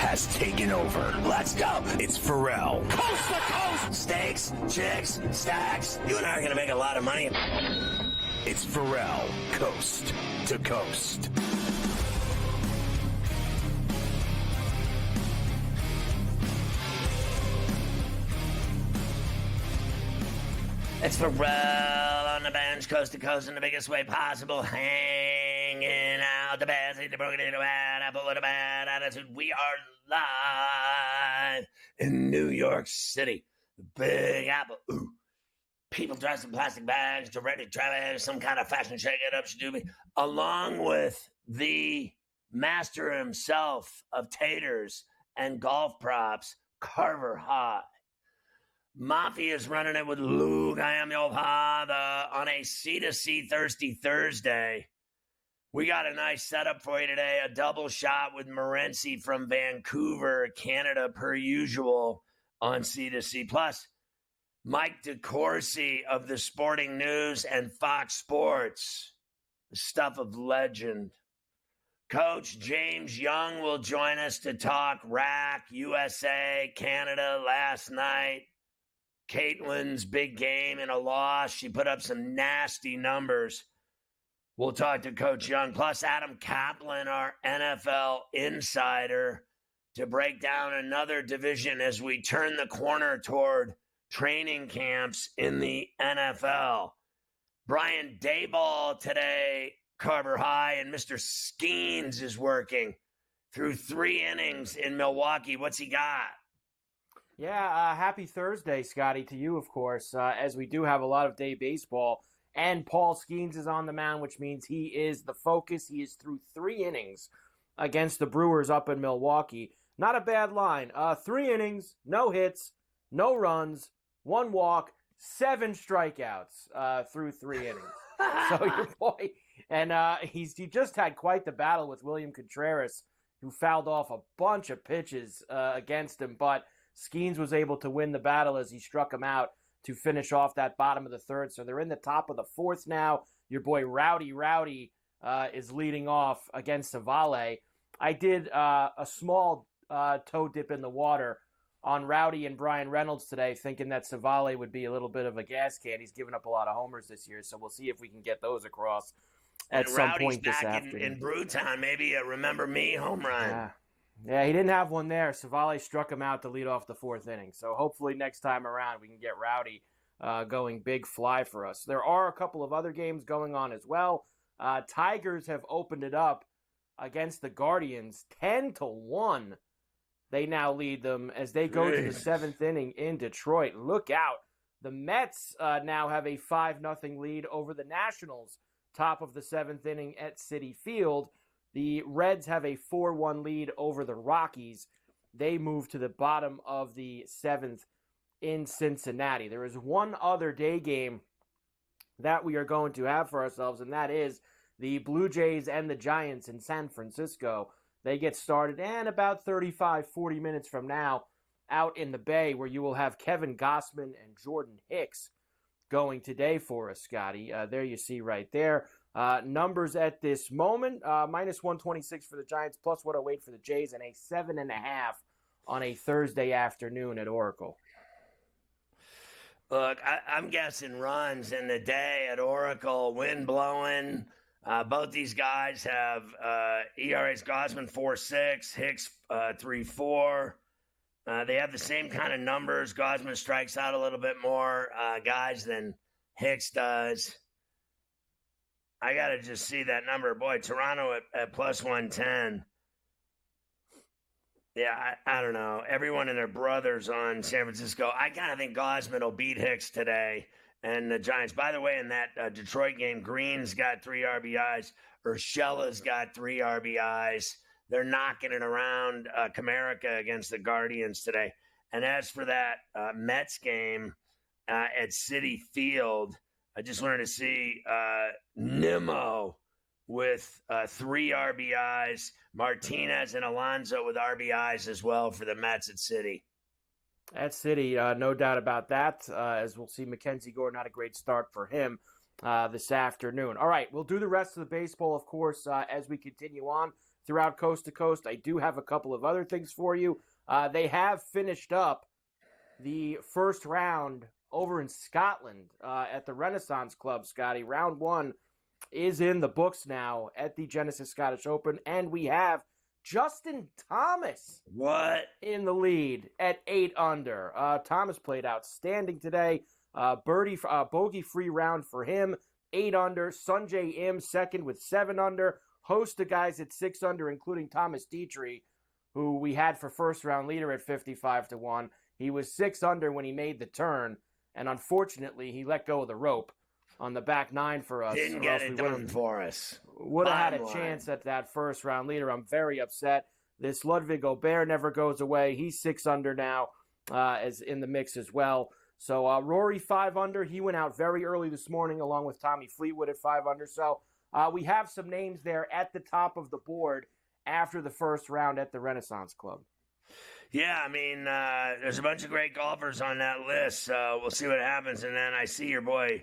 has taken over. Let's go. It's Ferrall. Coast to coast. Steaks, chicks, stacks. You and I are going to make a lot of money. It's Ferrall, coast to coast. It's Ferrall on the bench, coast to coast in the biggest way possible, hanging out the best, the broken into bad apple with a bad attitude. We are live in New York City, the Big Apple. Ooh. People dressed in plastic bags, directed traffic, some kind of fashion shake-it-up, shadooby, along with the master himself of taters and golf props, Carver High. Mafia's running it with Luke. I am your father on a C2C Thirsty Thursday. We got a nice setup for you today. A double shot with Morency from Vancouver, Canada, per usual on C2C. Plus, Mike DeCourcy of the Sporting News and Fox Sports, the stuff of legend. Coach James Young will join us to talk RAC, USA, Canada last night. Caitlin's big game in a loss. She put up some nasty numbers. We'll talk to Coach Young. Plus, Adam Kaplan, our NFL insider, to break down another division as we turn the corner toward training camps in the NFL. Brian Dayball today, Carver High, and Mr. Skenes is working through 3 innings in Milwaukee. What's he got? Yeah, happy Thursday, Scotty, to you, of course, as we do have a lot of day baseball. And Paul Skenes is on the mound, which means he is the focus. He is through 3 innings against the Brewers up in Milwaukee. Not a bad line. 3 innings, no hits, no runs, 1 walk, 7 strikeouts through 3 innings. So your boy, and he just had quite the battle with William Contreras, who fouled off a bunch of pitches against him, but Skenes was able to win the battle as he struck him out to finish off that bottom of the 3rd. So they're in the top of the 4th now. Your boy Rowdy is leading off against Savale. I did a small toe dip in the water on Rowdy and Brian Reynolds today, thinking that Savale would be a little bit of a gas can. He's given up a lot of homers this year, so we'll see if we can get those across at some point this afternoon. In Brewtown, maybe a Remember Me home run. Yeah, he didn't have one there. Savale struck him out to lead off the 4th inning. So hopefully next time around we can get Rowdy going big fly for us. There are a couple of other games going on as well. Tigers have opened it up against the Guardians 10-1. They now lead them as they go to the 7th inning in Detroit. Look out. The Mets now have a 5-0 lead over the Nationals, top of the 7th inning at Citi Field. The Reds have a 4-1 lead over the Rockies. They move to the bottom of the 7th in Cincinnati. There is one other day game that we are going to have for ourselves, and that is the Blue Jays and the Giants in San Francisco. They get started in about 35, 40 minutes from now out in the Bay, where you will have Kevin Gossman and Jordan Hicks going today for us, Scotty. There you see right there. Numbers at this moment, minus 126 for the Giants, plus 108 for the Jays, and a 7.5 on a Thursday afternoon at Oracle. Look, I'm guessing runs in the day at Oracle, wind blowing. Both these guys have ERAs, Gossman 4.6, Hicks 3.4. They have the same kind of numbers. Gossman strikes out a little bit more guys than Hicks does. I got to just see that number. Boy, Toronto at plus 110. Yeah, I don't know. Everyone and their brothers on San Francisco. I kind of think Gossman will beat Hicks today and the Giants. By the way, in that Detroit game, Green's got 3 RBIs. Urshela's got 3 RBIs. They're knocking it around Comerica against the Guardians today. And as for that Mets game at Citi Field, I just wanted to see Nimmo with 3 RBIs, Martinez and Alonso with RBIs as well for the Mets at Citi. At Citi, no doubt about that, as we'll see Mackenzie Gore, not a great start for him this afternoon. All right, we'll do the rest of the baseball, of course, as we continue on throughout coast to coast. I do have a couple of other things for you. They have finished up the first round over in Scotland at the Renaissance Club, Scotty. Round 1 is in the books now at the Genesis Scottish Open, and we have Justin Thomas in the lead at 8 under. Thomas played outstanding today. Bogey-free round for him, 8 under. Sungjae Im second with 7 under. Host of guys at 6 under, including Thomas Dietrich, who we had for first-round leader at 55-1. He was 6 under when he made the turn, and unfortunately, he let go of the rope on the back 9 for us. Didn't get it done for us. Would have had a chance at that first-round leader. I'm very upset. This Ludwig Gobert never goes away. He's 6 under now, as in the mix as well. So Rory 5 under. He went out very early this morning, along with Tommy Fleetwood at 5 under. So we have some names there at the top of the board after the first round at the Renaissance Club. Yeah, I mean, there's a bunch of great golfers on that list. We'll see what happens. And then I see your boy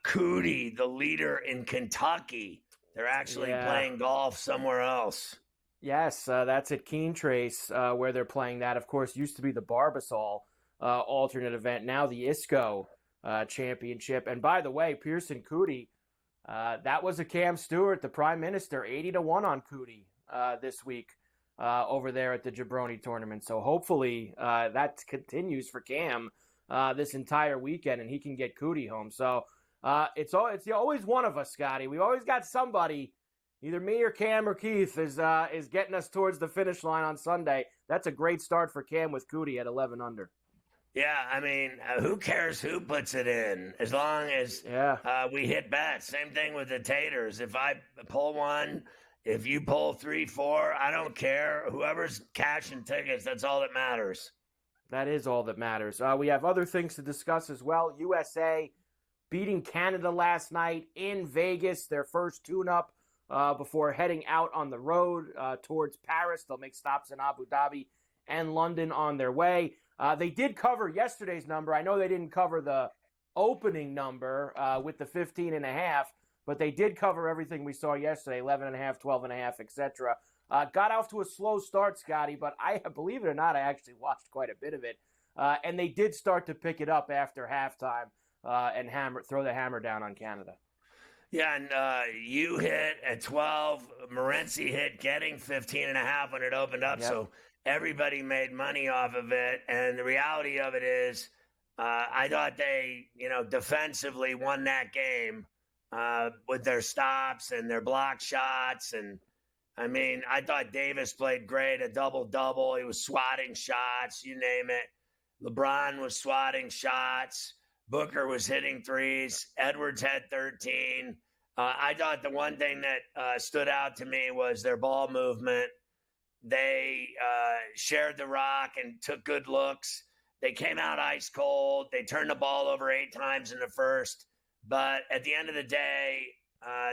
Cootie, the leader in Kentucky. They're actually playing golf somewhere else. Yes, that's at Keen Trace where they're playing that. Of course, used to be the Barbasol alternate event, now the ISCO championship. And by the way, Pearson Cootie, that was a Cam Stewart, the Prime Minister, 80-1 on Cootie this week over there at the Jabroni tournament. So hopefully that continues for Cam this entire weekend, and he can get Cootie home. So it's always one of us, Scotty. We've always got somebody, either me or Cam or Keith, is getting us towards the finish line on Sunday. That's a great start for Cam with Cootie at 11 under. Yeah, I mean, who cares who puts it in as long as we hit bets. Same thing with the Taters. If I pull one, if you pull 3, 4, I don't care. Whoever's cashing tickets, that's all that matters. That is all that matters. We have other things to discuss as well. USA beating Canada last night in Vegas, their first tune-up before heading out on the road towards Paris. They'll make stops in Abu Dhabi and London on their way. They did cover yesterday's number. I know they didn't cover the opening number with the 15.5, but they did cover everything we saw yesterday, 11.5, 12.5, etc. Got off to a slow start, Scotty, but believe it or not, I actually watched quite a bit of it. And they did start to pick it up after halftime and throw the hammer down on Canada. Yeah, and you hit at 12. Morency hit getting 15.5 when it opened up, so everybody made money off of it. And the reality of it is I thought they, defensively won that game with their stops and their block shots. And, I mean, I thought Davis played great, a double-double. He was swatting shots, you name it. LeBron was swatting shots. Booker was hitting threes. Edwards had 13. I thought the one thing that stood out to me was their ball movement. They shared the rock and took good looks. They came out ice cold. They turned the ball over 8 times in the first. But at the end of the day,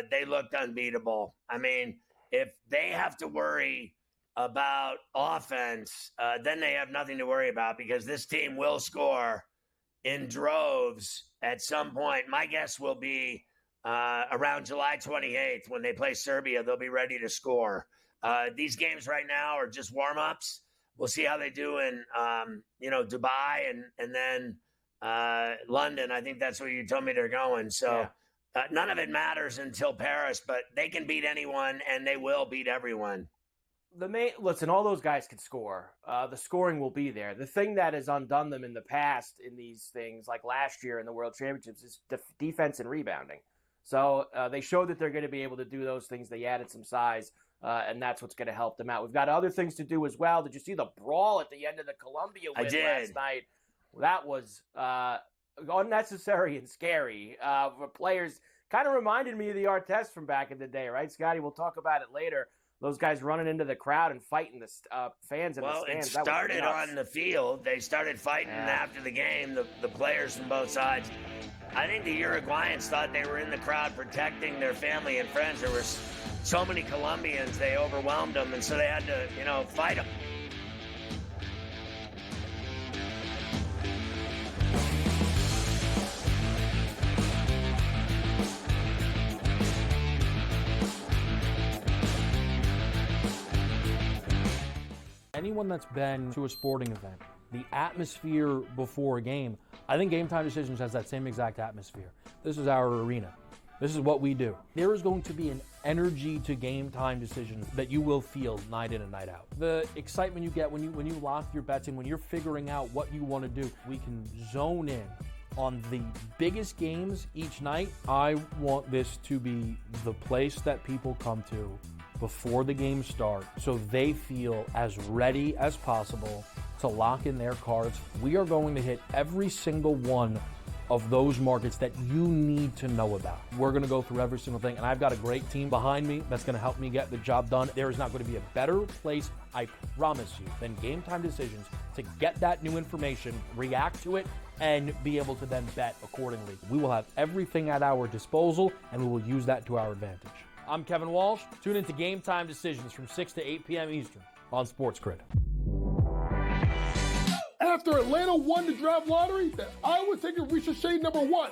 they looked unbeatable. I mean, if they have to worry about offense, then they have nothing to worry about because this team will score in droves at some point. My guess will be around July 28th when they play Serbia, they'll be ready to score. These games right now are just warm-ups. We'll see how they do in, Dubai and then London. I think that's where you told me they're going. So none of it matters until Paris, but they can beat anyone and they will beat everyone. Listen, all those guys can score. The scoring will be there. The thing that has undone them in the past in these things, like last year in the World Championships, is defense and rebounding. So they showed that they're going to be able to do those things. They added some size, and that's what's going to help them out. We've got other things to do as well. Did you see the brawl at the end of the Columbia win last night? That was unnecessary and scary. Players kind of reminded me of the Artest from back in the day, right, Scotty? We'll talk about it later. Those guys running into the crowd and fighting the fans in the stands. Well, it started on the field. They started fighting after the game, the players from both sides. I think the Uruguayans thought they were in the crowd protecting their family and friends. There were so many Colombians, they overwhelmed them, and so they had to, fight them. Anyone that's been to a sporting event, the atmosphere before a game, I think Game Time Decisions has that same exact atmosphere. This is our arena. This is what we do. There is going to be an energy to Game Time Decisions that you will feel night in and night out. The excitement you get when you lock your bets in, when you're figuring out what you want to do, we can zone in on the biggest games each night. I want this to be the place that people come to before the games start so they feel as ready as possible to lock in their cards. We are going to hit every single one of those markets that you need to know about. We're going to go through every single thing, and I've got a great team behind me that's going to help me get the job done. There is not going to be a better place, I promise you, than Game Time Decisions to get that new information, react to it, and be able to then bet accordingly. We will have everything at our disposal, and we will use that to our advantage. I'm Kevin Walsh. Tune into Game Time Decisions from 6 to 8 p.m. Eastern on SportsGrid. After Atlanta won the draft lottery, I was taking Ricochet number 1.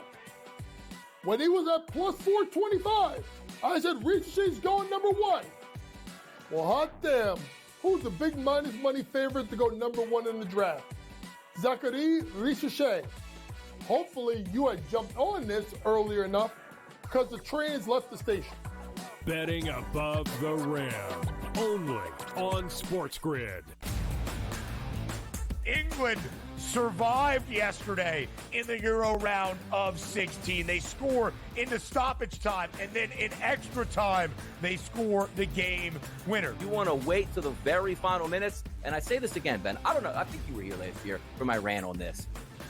When he was at plus 425, I said Ricochet's going number 1. Well, hot damn, who's the big minus money favorite to go number 1 in the draft? Zachary Ricochet. Hopefully you had jumped on this earlier enough because the train has left the station. Betting above the rim, only on SportsGrid. England survived yesterday in the Euro round of 16. They score into stoppage time, and then in extra time, they score the game winner. You want to wait to the very final minutes? And I say this again, Ben. I don't know. I think you were here last year for my rant on this.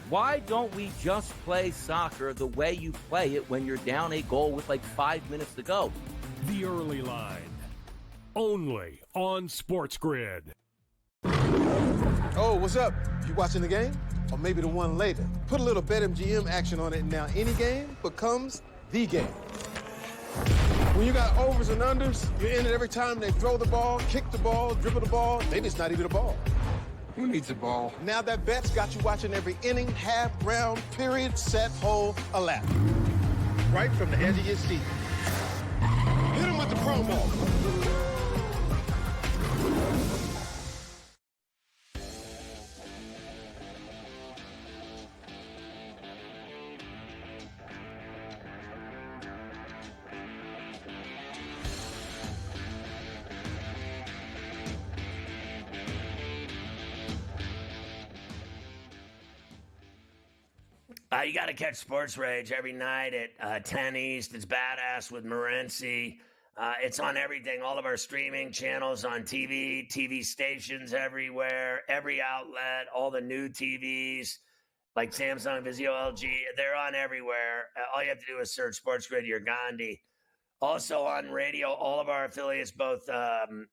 Why don't we just play soccer the way you play it when you're down a goal with like 5 minutes to go? The early line, only on SportsGrid. Oh, what's up? You watching the game? Or maybe the one later? Put a little BetMGM action on it, and now any game becomes the game. When you got overs and unders, you're in it every time they throw the ball, kick the ball, dribble the ball. Maybe it's not even a ball. Who needs a ball? Now that bet's got you watching every inning, half, round, period, set, hole, a lap. Right from the edge of your seat. Hit him with the promo. You got to catch Sports Rage every night at 10 East. It's badass with Morency. It's on everything, all of our streaming channels on TV stations everywhere, every outlet, all the new TVs like Samsung, Vizio, LG. They're on everywhere. All you have to do is search SportsGrid, you're Gandhi. Also on radio, all of our affiliates, both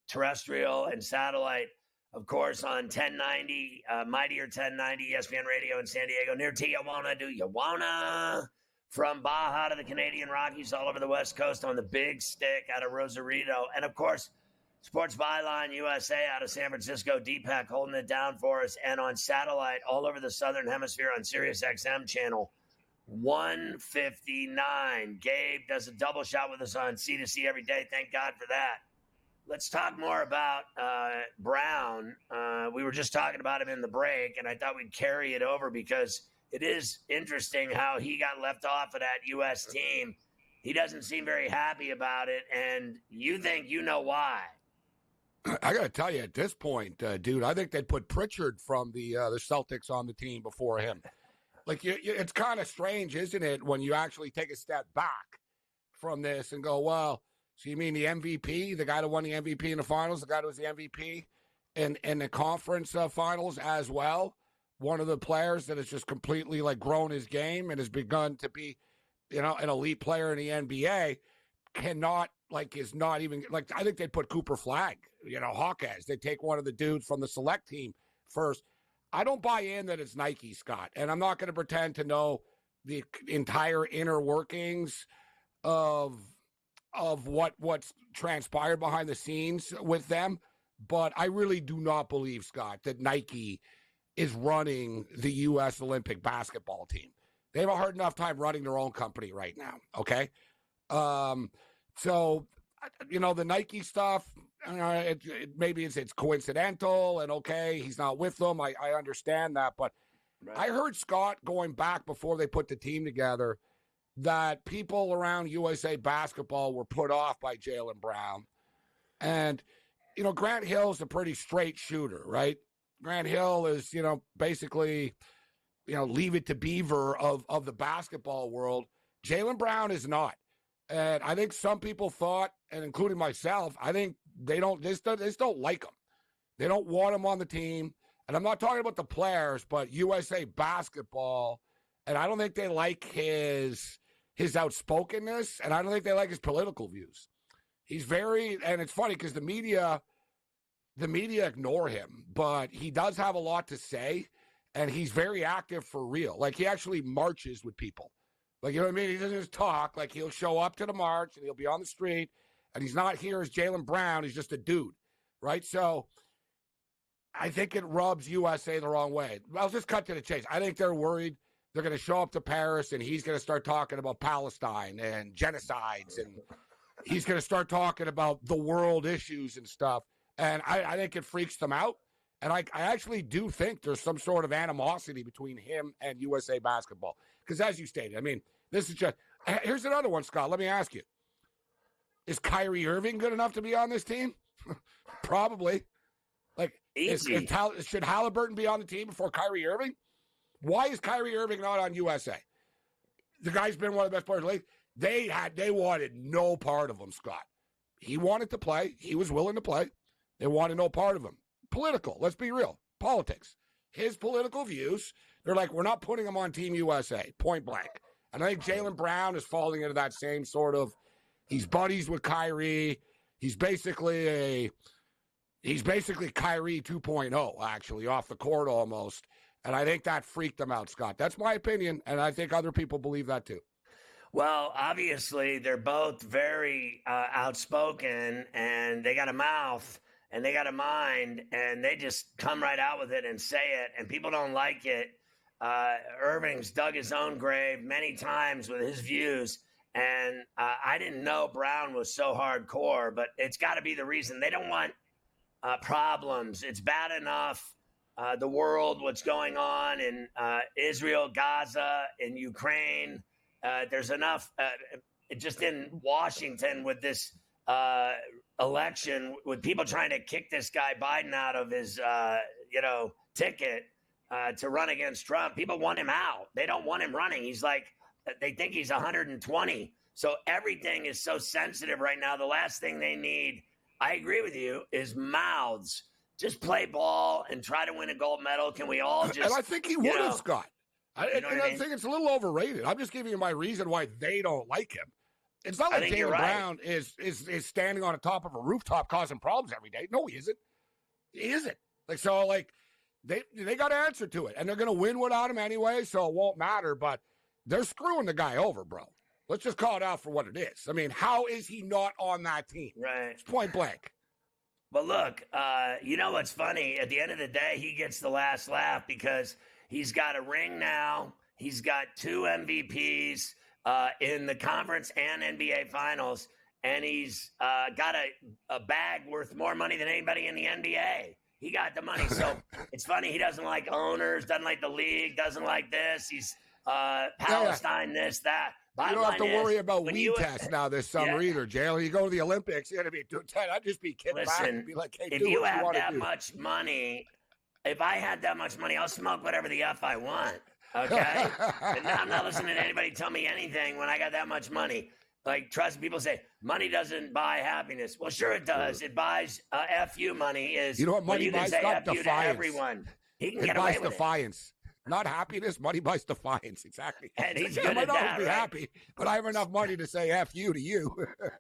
terrestrial and satellite. Of course, on 1090, Mightier 1090, ESPN Radio in San Diego, near Tijuana. Do you wanna? From Baja to the Canadian Rockies, all over the West Coast on the big stick out of Rosarito. And, of course, Sports Byline USA out of San Francisco, Deepak holding it down for us. And on satellite all over the Southern Hemisphere on Sirius XM channel 159. Gabe does a double shot with us on C2C every day. Thank God for that. Let's talk more about Brown. We were just talking about him in the break, and I thought we'd carry it over because it is interesting how he got left off of that U.S. team. He doesn't seem very happy about it, and you think you know why. I got to tell you, at this point, dude, I think they'd put Pritchard from the Celtics on the team before him. Like, it's kind of strange, isn't it, when you actually take a step back from this and go, well, so you mean the MVP, the guy that won the MVP in the finals, the guy that was the MVP in the conference finals as well, one of the players that has just completely, like, grown his game and has begun to be, you know, an elite player in the NBA, cannot, like, is not even, like, I think they'd put Cooper Flagg, you know, Hawkes. They'd take one of the dudes from the select team first. I don't buy in that it's Nike, Scott, and I'm not going to pretend to know the entire inner workings of what's transpired behind the scenes with them, but I really do not believe, Scott, that Nike is running the U.S. Olympic basketball team. They have a hard enough time running their own company right now, okay? So, you know, the Nike stuff, maybe it's coincidental, and okay, he's not with them. I understand that, but right. I heard Scott going back before they put the team together that people around USA basketball were put off by Jaylen Brown. And, Grant Hill's a pretty straight shooter, right? Grant Hill is, basically, leave it to Beaver of the basketball world. Jaylen Brown is not. And I think some people thought, and including myself, I think they just don't like him. They don't want him on the team. And I'm not talking about the players, but USA basketball. And I don't think they like his outspokenness, and I don't think they like his political views. He's and it's funny because the media ignore him, but he does have a lot to say, and he's very active for real. Like, he actually marches with people. Like, you know what I mean? He doesn't just talk. Like, he'll show up to the march, and he'll be on the street, and he's not here as Jaylen Brown. He's just a dude, right? So I think it rubs USA the wrong way. I'll just cut to the chase. I think they're worried they're going to show up to Paris, and he's going to start talking about Palestine and genocides, and he's going to start talking about the world issues and stuff. And I think it freaks them out. And I actually do think there's some sort of animosity between him and USA basketball. Because as you stated, I mean, this is just – here's another one, Scott. Let me ask you. Is Kyrie Irving good enough to be on this team? Probably. Like, should Halliburton be on the team before Kyrie Irving? Why is Kyrie Irving not on USA? The guy's been one of the best players in the league. They wanted no part of him, Scott. He wanted to play. He was willing to play. They wanted no part of him. Political. Let's be real. Politics. His political views, they're like, we're not putting him on Team USA, point blank. And I think Jaylen Brown is falling into that same sort of, he's buddies with Kyrie. He's basically Kyrie 2.0, actually, off the court almost. And I think that freaked them out, Scott. That's my opinion, and I think other people believe that too. Well, obviously, they're both very outspoken, and they got a mouth, and they got a mind, and they just come right out with it and say it, and people don't like it. Irving's dug his own grave many times with his views, and I didn't know Brown was so hardcore, but it's got to be the reason. They don't want problems. It's bad enough. The world, what's going on in Israel, Gaza, in Ukraine. There's enough just in Washington with this election, with people trying to kick this guy Biden out of his, ticket to run against Trump. People want him out. They don't want him running. He's like, they think he's 120. So everything is so sensitive right now. The last thing they need, I agree with you, is mouths. Just play ball and try to win a gold medal. Can we all just... And I think he would have, Scott. I think it's a little overrated. I'm just giving you my reason why they don't like him. It's not like Jaylen Brown is standing on the top of a rooftop causing problems every day. No, he isn't. He isn't. They got to answer to it. And they're going to win without him anyway, so it won't matter. But they're screwing the guy over, bro. Let's just call it out for what it is. I mean, how is he not on that team? Right. It's point blank. But look, you know what's funny? At the end of the day, he gets the last laugh because he's got a ring now. He's got 2 MVPs in the conference and NBA finals, and he's got a bag worth more money than anybody in the NBA. He got the money. So it's funny. He doesn't like owners, doesn't like the league, doesn't like this. He's Palestine, this, that. You don't have to worry about weed tests now this summer either, Jalen. You go to the Olympics, you're going to be doing 10. I'd just be kidding back and be like, hey, if you have that much money, if I had that much money, I'll smoke whatever the F I want, okay? And now I'm not listening to anybody tell me anything when I got that much money. Like, trust people say, money doesn't buy happiness. Well, sure it does. It buys FU money. You know what money buys? Not defiance. To everyone. He can get away with defiance. Not happiness, money buys defiance. Exactly. And he's good at that, I might always be happy, but I have enough money to say F you to you.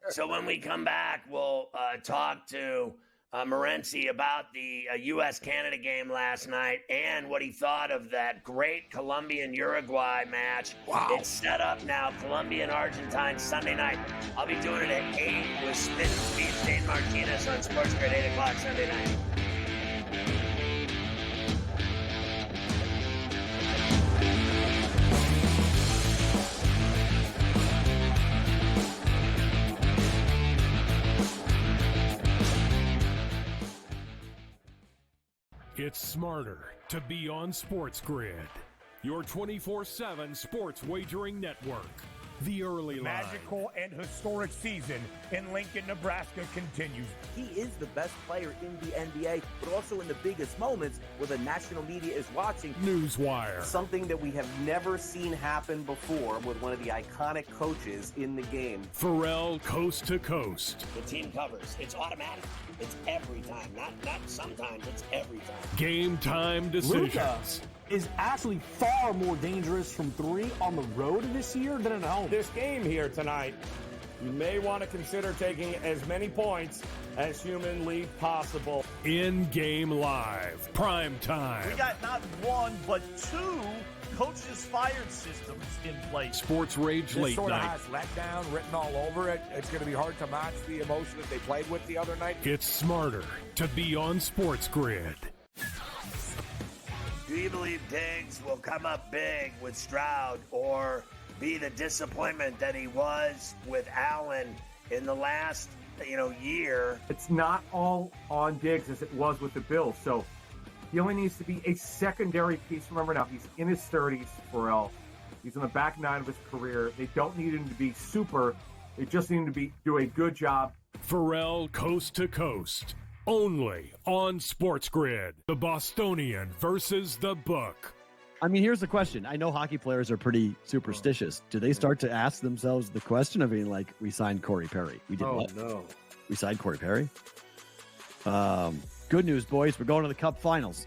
So when we come back, we'll talk to Morency about the U.S.-Canada game last night and what he thought of that great Colombian-Uruguay match. Wow. It's set up now, Colombia and Argentine, Sunday night. I'll be doing it at 8 with Spin Speed Dane Martinez on SportsGrid, 8 o'clock Sunday night. It's smarter to be on SportsGrid, your 24/7 sports wagering network. The early line. Magical and historic season in Lincoln, Nebraska continues. He is the best player in the NBA, but also in the biggest moments where the national media is watching. Newswire. Something that we have never seen happen before with one of the iconic coaches in the game. Ferrall coast to coast. The team covers. It's automatic. It's every time. Not sometimes. It's every time. Game time decisions. Luka is actually far more dangerous from three on the road this year than at home. This game here tonight, you may want to consider taking as many points as humanly possible. In-game live. Prime time. We got not one, but two coaches fired systems in place. Sports Rage This Late sort of Night. has letdown written all over it. It's going to be hard to match the emotion that they played with the other night. It's smarter to be on SportsGrid. Do you believe Diggs will come up big with Stroud or be the disappointment that he was with Allen in the last, year? It's not all on Diggs as it was with the Bills. So he only needs to be a secondary piece. Remember now, he's in his 30s, Ferrall. He's on the back nine of his career. They don't need him to be super. They just need him to do a good job. Ferrall coast to coast. Only on SportsGrid. The Bostonian versus the book. I mean, here's the question. I know hockey players are pretty superstitious. Do they start to ask themselves the question of being like, we signed Corey Perry? We did what? No. We signed Corey Perry? Good news, boys. We're going to the Cup Finals.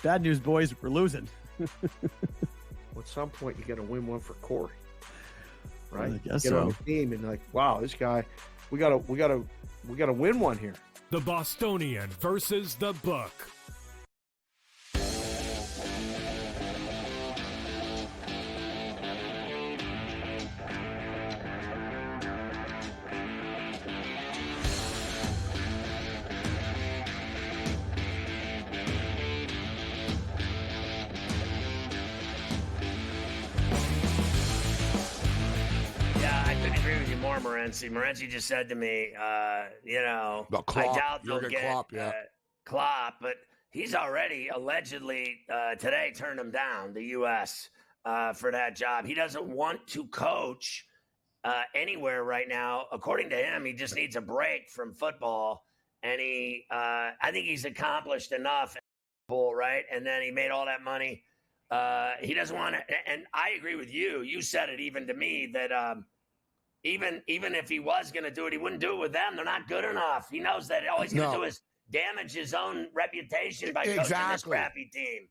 Bad news, boys. We're losing. At some point, you got to win one for Corey, right? I guess Get so. on the team and like, wow, this guy, we gotta win one here. The Bostonian versus the book. Morency just said to me, Klopp, I doubt they'll Jurgen get Klopp, yeah. Klopp, but he's already allegedly today turned him down, the U.S., for that job. He doesn't want to coach anywhere right now. According to him, he just needs a break from football, and I think he's accomplished enough, right? And then he made all that money. He doesn't want to, and I agree with you. You said it even to me that even if he was going to do it, he wouldn't do it with them. They're not good enough. He knows that all he's going to do is damage his own reputation by coaching this crappy team.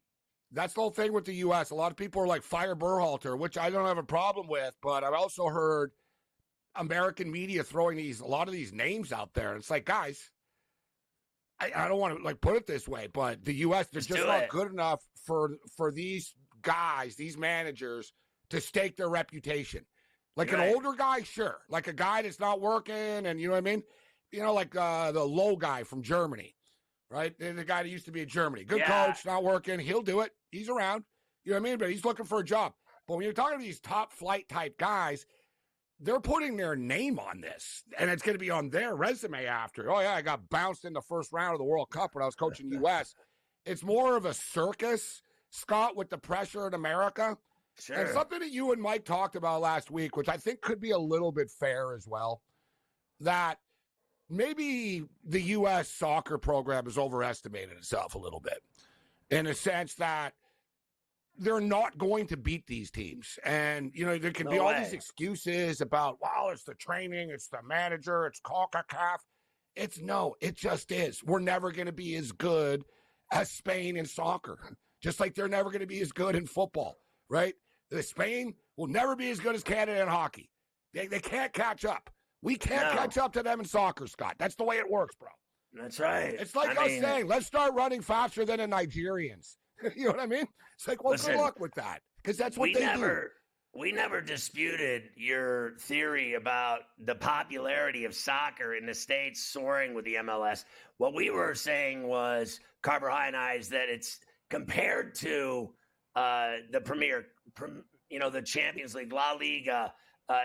That's the whole thing with the U.S. A lot of people are like, fire Berhalter, which I don't have a problem with, but I've also heard American media throwing a lot of these names out there. It's like, guys, I don't want to put it this way, but the U.S., they're just not good enough for these guys, these managers, to stake their reputation. Like an older guy, sure. Like a guy that's not working, and you know what I mean? Like the Low guy from Germany, right? The guy that used to be in Germany. Good coach, not working. He'll do it. He's around. You know what I mean? But he's looking for a job. But when you're talking to these top flight type guys, they're putting their name on this, and it's going to be on their resume after. Oh, yeah, I got bounced in the first round of the World Cup when I was coaching U.S. It's more of a circus, Scott, with the pressure in America. Sure. And something that you and Mike talked about last week, which I think could be a little bit fair as well, that maybe the U.S. soccer program has overestimated itself a little bit in a sense that they're not going to beat these teams. And, there can be all these excuses about, well, it's the training, it's the manager, it's CONCACAF. It just is. We're never going to be as good as Spain in soccer, just like they're never going to be as good in football, right? Spain will never be as good as Canada in hockey. They can't catch up. We can't catch up to them in soccer, Scott. That's the way it works, bro. That's right. It's like I was saying, let's start running faster than the Nigerians. You know what I mean? It's like, well, good luck with that, because that's what they do. We never disputed your theory about the popularity of soccer in the States soaring with the MLS. What we were saying was, Carver High and I, is that it's compared to the Premier, the Champions League, La Liga,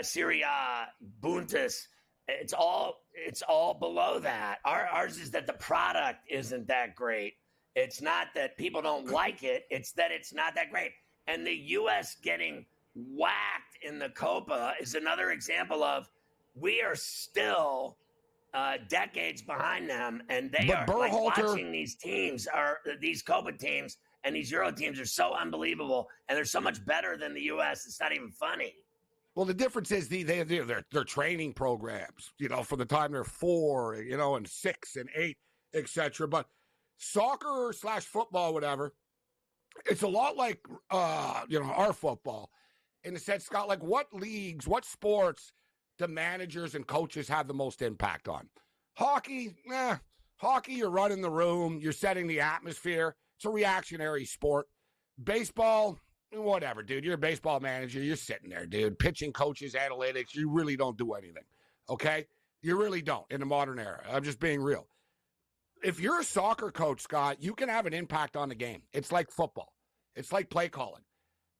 Serie A, Bundes. It's all below that. Ours is that the product isn't that great. It's not that people don't like it. It's that it's not that great. And the U.S. getting whacked in the Copa is another example of we are still decades behind them, and they are like watching these teams, these Copa teams and these Euro teams are so unbelievable, and they're so much better than the U.S. It's not even funny. Well, the difference is their training programs, from the time they're 4, and 6 and 8, etc. But soccer / football, whatever, it's a lot like our football in the sense, Scott, like what leagues, what sports do managers and coaches have the most impact on? Hockey, hockey, you're running the room, you're setting the atmosphere. It's a reactionary sport. Baseball, whatever, dude. You're a baseball manager. You're sitting there, dude. Pitching coaches, analytics. You really don't do anything, okay? You really don't in the modern era. I'm just being real. If you're a soccer coach, Scott, you can have an impact on the game. It's like football. It's like play calling.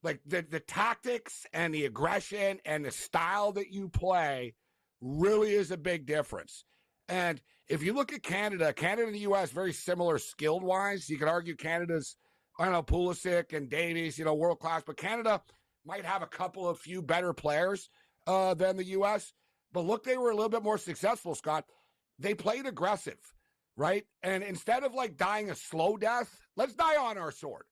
Like the tactics and the aggression and the style that you play really is a big difference. And if you look at Canada and the U.S., very similar skilled-wise. You could argue Canada's, Pulisic and Davies, world-class. But Canada might have a few better players than the U.S. But look, they were a little bit more successful, Scott. They played aggressive, right? And instead of, dying a slow death, let's die on our sword.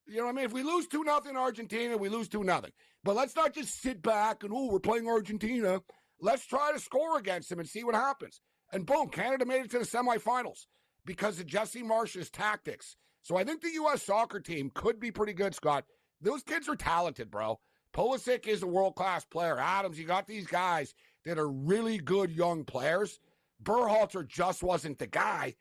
You know what I mean? If we lose 2-0 Argentina, we lose 2-0. But let's not just sit back and, we're playing Argentina. Let's try to score against them and see what happens. And boom, Canada made it to the semifinals because of Jesse Marsh's tactics. So I think the U.S. soccer team could be pretty good, Scott. Those kids are talented, bro. Pulisic is a world-class player. Adams, you got these guys that are really good young players. Berhalter just wasn't the guy.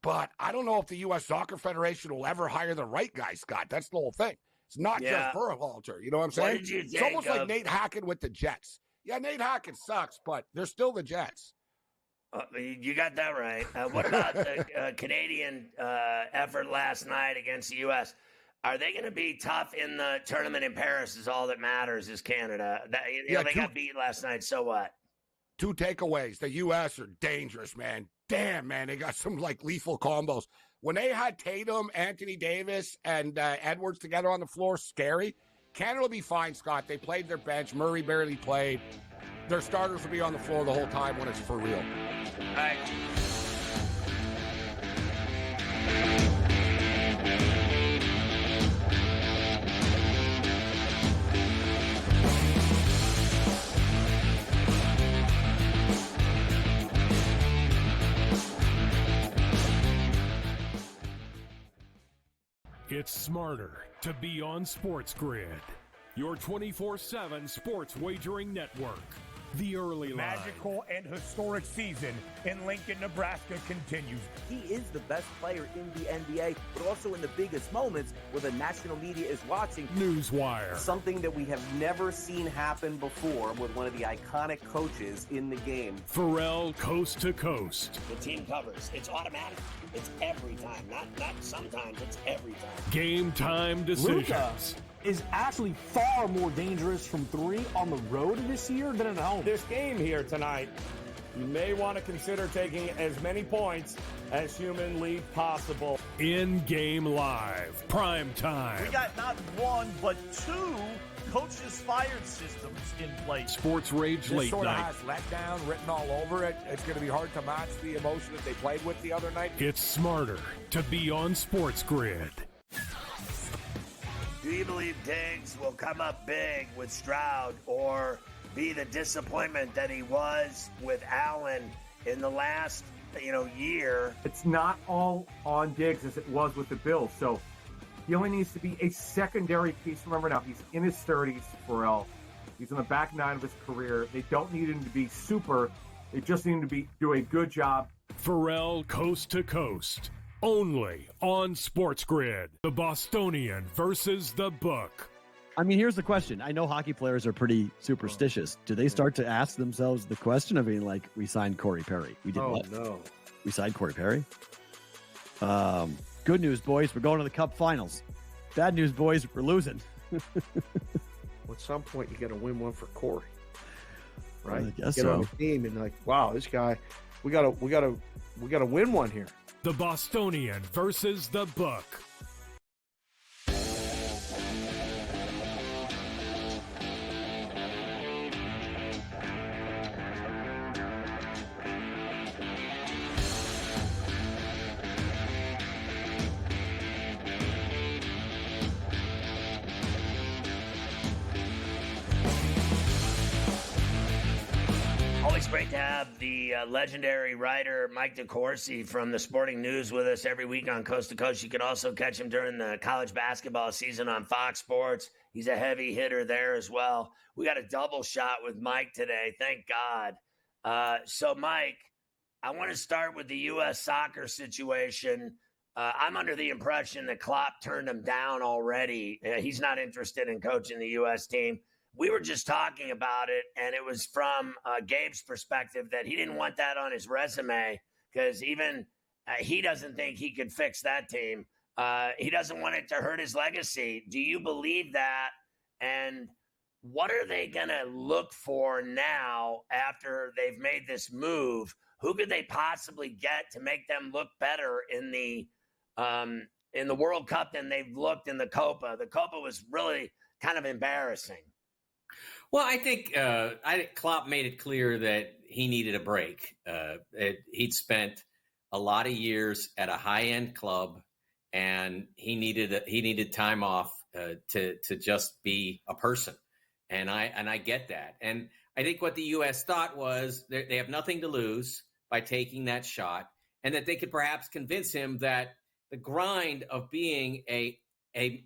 But I don't know if the U.S. Soccer Federation will ever hire the right guy, Scott. That's the whole thing. It's not just Berhalter. You know what I'm saying? What did you think it's almost like Nate Hackett with the Jets. Yeah, Nate Hackett sucks, but they're still the Jets. You got that right. What about the Canadian effort last night against the U.S.? Are they going to be tough in the tournament in Paris is all that matters is Canada. They got beat last night, so what? 2 takeaways. The U.S. are dangerous, man. Damn, man, they got some lethal combos. When they had Tatum, Anthony Davis, and Edwards together on the floor, scary. Canada will be fine, Scott. They played their bench. Murray barely played. Their starters will be on the floor the whole time when it's for real. All right. It's smarter to be on SportsGrid, your 24/7 sports wagering network. The early line. Magical and historic season in Lincoln, Nebraska continues. He is the best player in the NBA, but also in the biggest moments where the national media is watching. Newswire. Something that we have never seen happen before with one of the iconic coaches in the game. Ferrall coast to coast. The team covers. It's automatic. It's every time. Not sometimes. It's every time. Game time decisions. Luka is actually far more dangerous from 3 on the road this year than at home. This game here tonight, you may want to consider taking as many points as humanly possible. In-game live, prime time. We got not 1, but 2 coaches fired systems in place. Sports Rage Late This sort of Night. has letdown written all over it. It's going to be hard to match the emotion that they played with the other night. It's smarter to be on SportsGrid. Do you believe Diggs will come up big with Stroud or be the disappointment that he was with Allen in the last, year? It's not all on Diggs as it was with the Bills. So he only needs to be a secondary piece. Remember now, he's in his 30s, Ferrall. He's on the back 9 of his career. They don't need him to be super. They just need him to do a good job. Ferrall coast to coast. Only on SportsGrid. The Bostonian versus the book. I mean, here's the question. I know hockey players are pretty superstitious. Do they start to ask themselves the question of being like, we signed Corey Perry? We did what? No. We signed Corey Perry? Good news, boys. We're going to the Cup Finals. Bad news, boys. We're losing. At some point, you got to win one for Corey, right? I guess Get so. on the team and wow, this guy, we got to win one here. The Bostonian versus the Book. Always great to have the legendary writer Mike DeCourcy from the Sporting News with us every week on Coast to Coast. You can also catch him during the college basketball season on Fox Sports. He's a heavy hitter there as well. We got a double shot with Mike today, thank God. So, Mike, I want to start with the U.S. soccer situation. I'm under the impression that Klopp turned him down already. He's not interested in coaching the U.S. team. We were just talking about it, and it was from Gabe's perspective that he didn't want that on his resume because even he doesn't think he could fix that team. He doesn't want it to hurt his legacy. Do you believe that? And what are they going to look for now after they've made this move? Who could they possibly get to make them look better in the World Cup than they've looked in the Copa? The Copa was really kind of embarrassing. Well, I think Klopp made it clear that he needed a break. He'd spent a lot of years at a high-end club, and he needed time off to just be a person. And I get that. And I think what the U.S. thought was they have nothing to lose by taking that shot, and that they could perhaps convince him that the grind of being a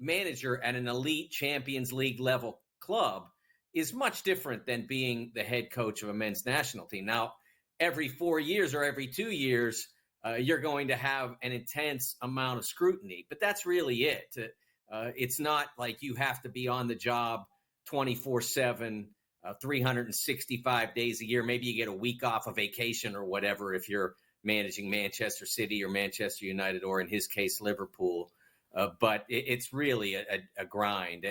manager at an elite Champions League level club is much different than being the head coach of a men's national team. Now, every 4 years or every 2 years, you're going to have an intense amount of scrutiny, but that's really it. It's not like you have to be on the job 24/7, 365 days a year. Maybe you get a week off of vacation or whatever if you're managing Manchester City or Manchester United, or in his case, Liverpool. But it's really a grind.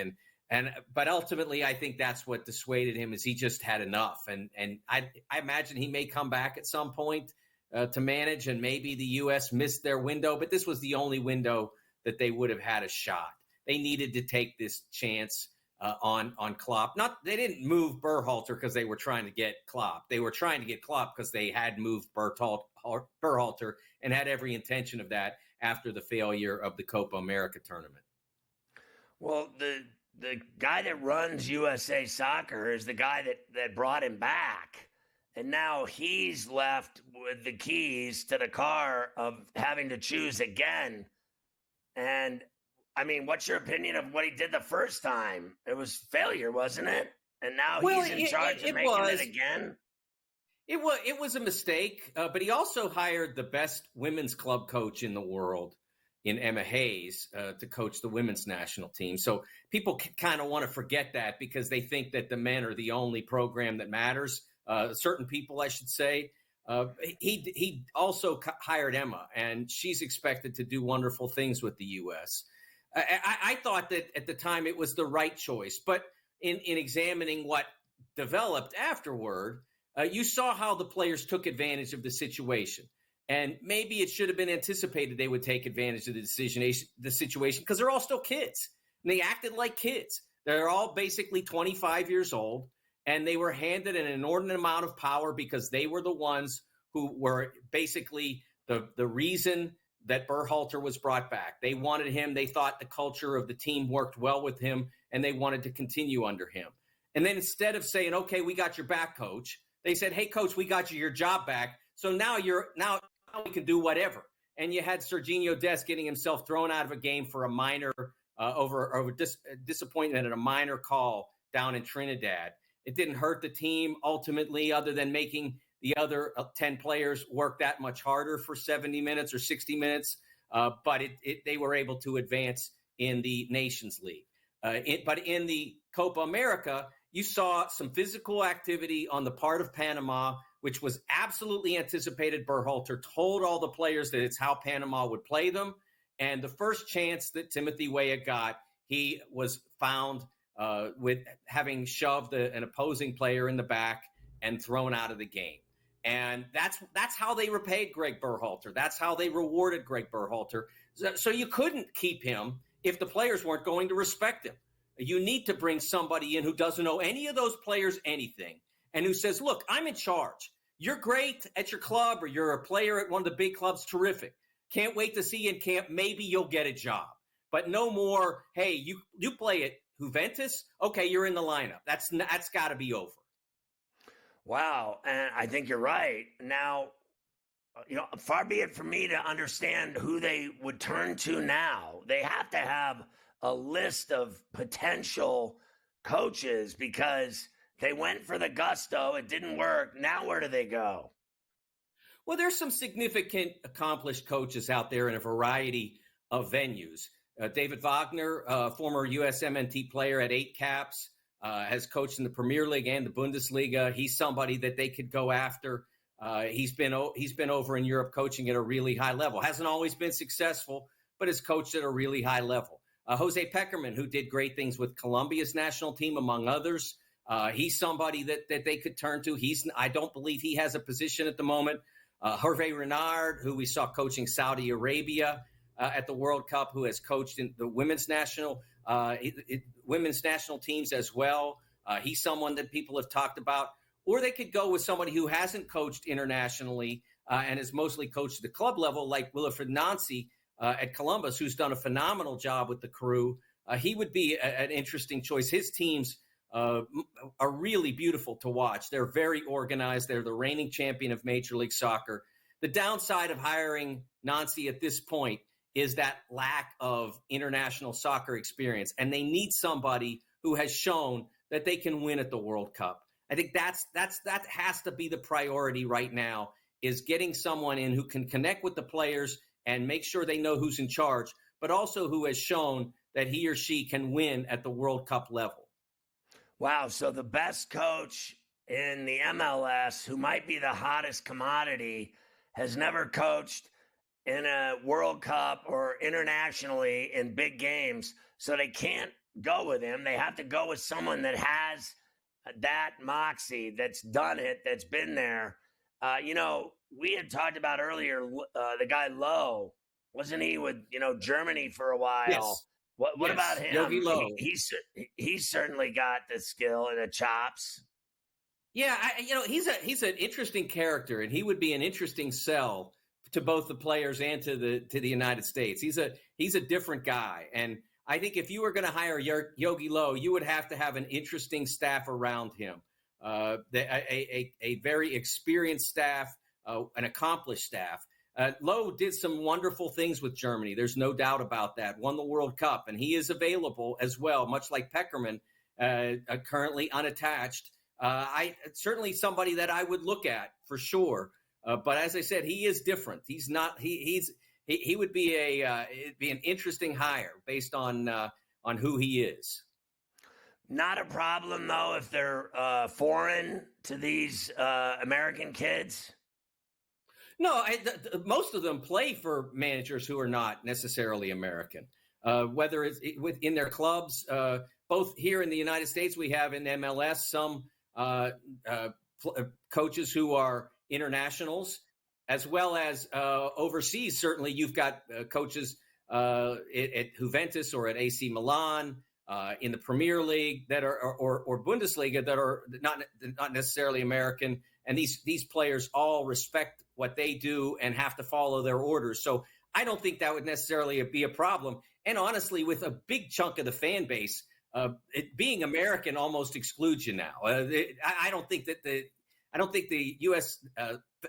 But ultimately, I think that's what dissuaded him, is he just had enough. And I imagine he may come back at some point to manage, and maybe the U.S. missed their window, but this was the only window that they would have had a shot. They needed to take this chance on Klopp. They didn't move Berhalter because they were trying to get Klopp. They were trying to get Klopp because they had moved Berhalter and had every intention of that after the failure of the Copa America tournament. Well, the guy that runs USA Soccer is the guy that brought him back. And now he's left with the keys to the car of having to choose again. And, I mean, what's your opinion of what he did the first time? It was failure, wasn't it? And now he's in charge of making it again? It was a mistake, but he also hired the best women's club coach in the world, in Emma Hayes, to coach the women's national team. So people kind of want to forget that because they think that the men are the only program that matters. Certain people, I should say. He also hired Emma, and she's expected to do wonderful things with the U.S. I thought that at the time it was the right choice, but in examining what developed afterward, you saw how the players took advantage of the situation. And maybe it should have been anticipated they would take advantage of the situation because they're all still kids. And they acted like kids. They're all basically 25 years old, and they were handed an inordinate amount of power because they were the ones who were basically the reason that Berhalter was brought back. They wanted him. They thought the culture of the team worked well with him, and they wanted to continue under him. And then instead of saying, okay, we got your back, coach, they said, hey, coach, we got your job back. So now we can do whatever. And you had Sergiño Dest getting himself thrown out of a game for a minor over disappointment at a minor call down in Trinidad. It didn't hurt the team ultimately, other than making the other 10 players work that much harder for 70 minutes or 60 minutes. But they were able to advance in the Nations League. But in the Copa America, you saw some physical activity on the part of Panama, which was absolutely anticipated. Berhalter told all the players that it's how Panama would play them. And the first chance that Timothy Weah got, he was found with having shoved an opposing player in the back and thrown out of the game. And that's how they repaid Greg Berhalter. That's how they rewarded Greg Berhalter. So you couldn't keep him if the players weren't going to respect him. You need to bring somebody in who doesn't know any of those players anything and who says, look, I'm in charge. You're great at your club, or you're a player at one of the big clubs. Terrific. Can't wait to see you in camp. Maybe you'll get a job. But no more, hey, you play at Juventus? Okay, you're in the lineup. That's got to be over. Wow, and I think you're right. Now, far be it from me to understand who they would turn to now. They have to have a list of potential coaches because they went for the gusto. It didn't work. Now where do they go? Well, there's some significant accomplished coaches out there in a variety of venues. David Wagner, former USMNT player at 8 caps, has coached in the Premier League and the Bundesliga. He's somebody that they could go after. He's been over in Europe coaching at a really high level. Hasn't always been successful, but has coached at a really high level. Jose Peckerman, who did great things with Colombia's national team, among others. He's somebody that they could turn to. I don't believe he has a position at the moment. Hervé Renard, who we saw coaching Saudi Arabia at the World Cup, who has coached in the women's national teams as well. He's someone that people have talked about. Or they could go with somebody who hasn't coached internationally and has mostly coached at the club level, like Wilfried Nancy at Columbus, who's done a phenomenal job with the crew. He would be an interesting choice. His teams are really beautiful to watch. They're very organized. They're the reigning champion of Major League Soccer. The downside of hiring Nancy at this point is that lack of international soccer experience, and they need somebody who has shown that they can win at the World Cup. I think that has to be the priority right now, is getting someone in who can connect with the players and make sure they know who's in charge, but also who has shown that he or she can win at the World Cup level. Wow, so the best coach in the MLS, who might be the hottest commodity, has never coached in a World Cup or internationally in big games, so they can't go with him. They have to go with someone that has that moxie, that's done it, that's been there. We had talked about earlier the guy Lowe, wasn't he with Germany for a while? Yes. What about him? Yogi Lowe. He's certainly got the skill and the chops. Yeah, he's an interesting character, and he would be an interesting sell to both the players and to the United States. He's a different guy, and I think if you were going to hire Yogi Lowe, you would have to have an interesting staff around him, a very experienced staff, an accomplished staff. Lowe did some wonderful things with Germany. There's no doubt about that. Won the World Cup, and he is available as well, much like Peckerman, currently unattached. Certainly somebody that I would look at for sure. But as I said, he is different. He's not. He would be it'd be an interesting hire based on who he is. Not a problem though if they're foreign to these American kids. No, most of them play for managers who are not necessarily American. Whether it's within their clubs, both here in the United States, we have in MLS some coaches who are internationals, as well as overseas. Certainly, you've got coaches at Juventus or at AC Milan, in the Premier League that are or Bundesliga that are not necessarily American, and these players all respect what they do and have to follow their orders. So I don't think that would necessarily be a problem. And honestly, with a big chunk of the fan base, being American almost excludes you now. I don't think the U.S.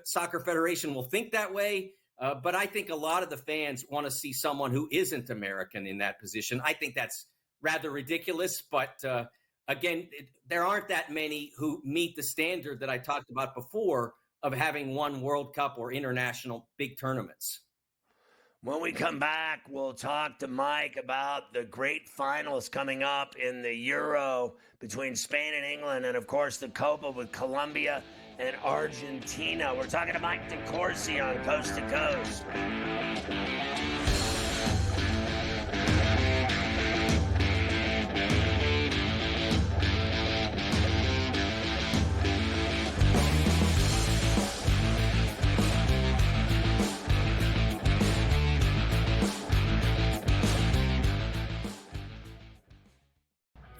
Soccer Federation will think that way, but I think a lot of the fans want to see someone who isn't American in that position. I think that's rather ridiculous, but again, there aren't that many who meet the standard that I talked about before of having won World Cup or international big tournaments. When we come back, we'll talk to Mike about the great finals coming up in the Euro between Spain and England, and of course the Copa with Colombia and Argentina. We're talking to Mike DeCourcy on Coast to Coast.